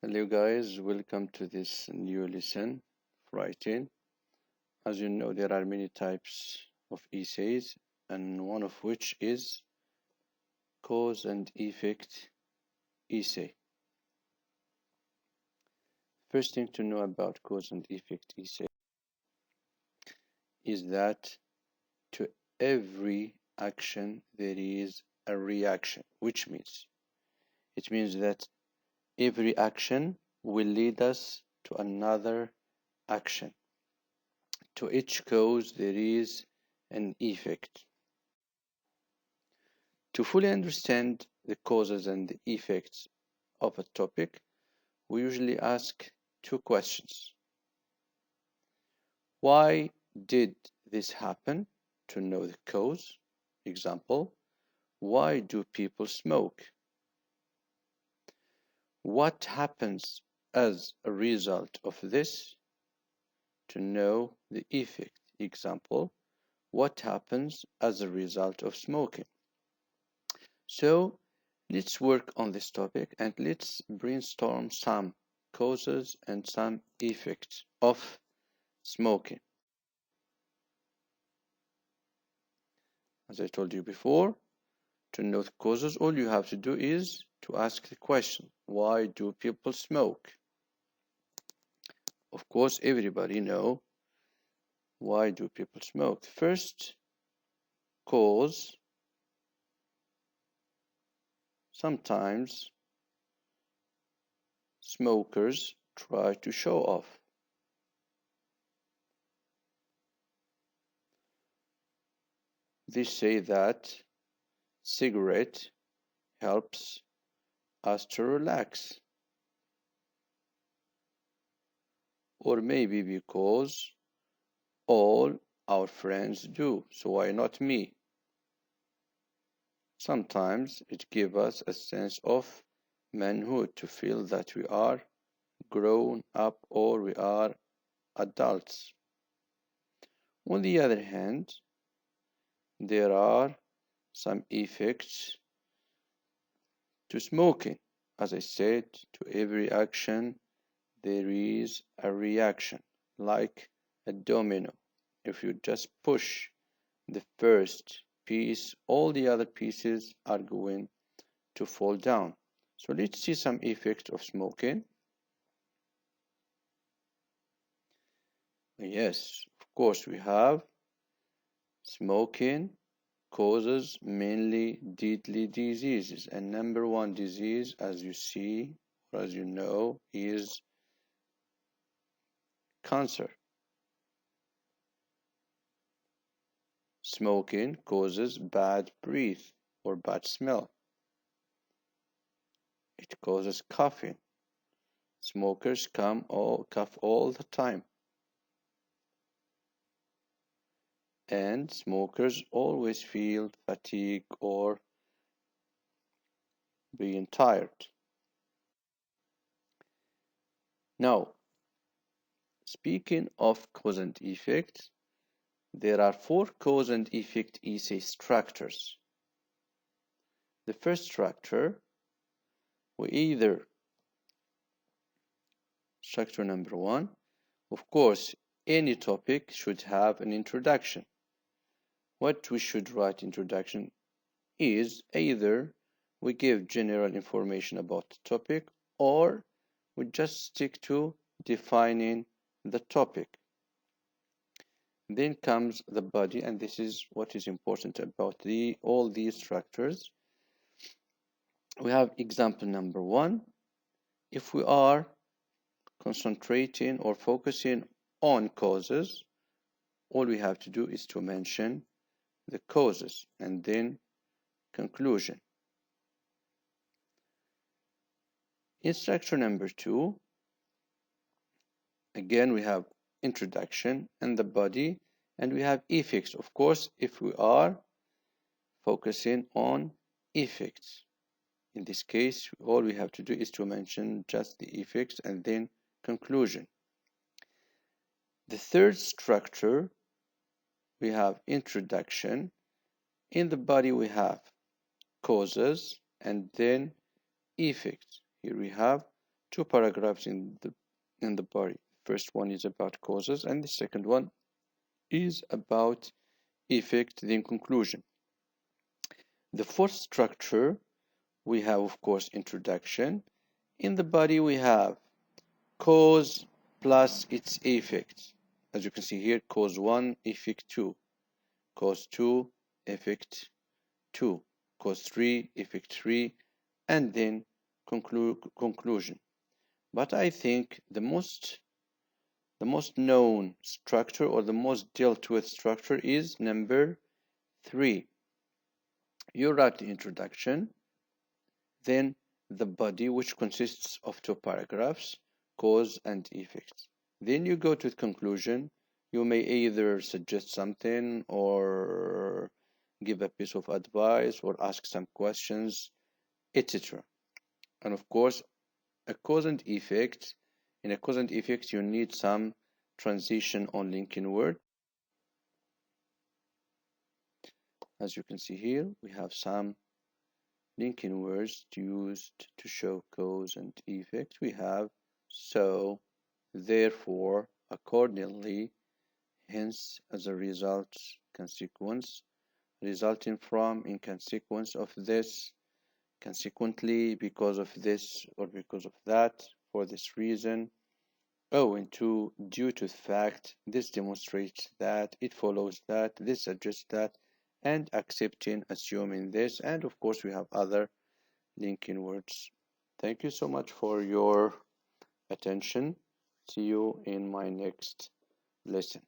Hello guys, welcome to this new lesson, writing. As you know, there are many types of essays, and one of which is cause and effect essay. First thing to know about cause and effect essay is that to every action there is a reaction, which means that every action will lead us to another action. To each cause there is an effect. To fully understand the causes and the effects of a topic, we usually ask two questions. Why did this happen? To know the cause. Example, why do people smoke? What happens as a result of this? To know the effect. Example, what happens as a result of smoking? So let's work on this topic and let's brainstorm some causes and some effects of smoking. As I told you before, to know the causes, all you have to do is to ask the question, why do people smoke? Of course, everybody know why do people smoke. First cause, sometimes smokers try to show off. They say that cigarette helps us to relax. Or maybe because all our friends do, so why not me? Sometimes it gives us a sense of manhood to feel that we are grown up or we are adults. On the other hand, there are some effects to smoking. As I said, to every action there is a reaction, like a domino. If you just push the first piece, all the other pieces are going to fall down. So let's see some effects of smoking. Yes, of course, we have smoking causes mainly deadly diseases, and number one disease, as you see or as you know, is cancer. Smoking causes bad breath or bad smell. It causes coughing. Smokers cough all the time. And smokers always feel fatigue or being tired. Now, speaking of cause and effect, there are four cause and effect essay structures. The first structure, structure number one, of course, any topic should have an introduction. What we should write introduction is either we give general information about the topic or we just stick to defining the topic. Then comes the body, and this is what is important about all these structures. We have example number one. If we are concentrating or focusing on causes, all we have to do is to mention the causes and then conclusion. In structure number two, again we have introduction and the body, and we have effects, of course, if we are focusing on effects. In this case, all we have to do is to mention just the effects and then conclusion. The third structure, we have introduction. In the body, we have causes and then effects. Here we have two paragraphs in the body. First one is about causes, and the second one is about effect, then conclusion. The fourth structure, we have, of course, introduction. In the body, we have cause plus its effect. As you can see here, cause 1, effect 2, cause 2, effect 2, cause 3, effect 3, and then conclusion. But I think the most known structure or the most dealt with structure is number 3. You write the introduction, then the body, which consists of two paragraphs, cause and effect. Then you go to the conclusion. You may either suggest something or give a piece of advice or ask some questions, etc. And of course, a cause and effect. In a cause and effect, you need some transition on linking word. As you can see here, we have some linking words used to show cause and effect. We have so, therefore, accordingly, hence, as a result, consequence, resulting from, in consequence of this, consequently, because of this or because of that, for this reason, owing to, due to the fact, this demonstrates that, it follows that, this suggests that, and accepting, assuming this, and of course we have other linking words. Thank you so much for your attention. See you in my next lesson.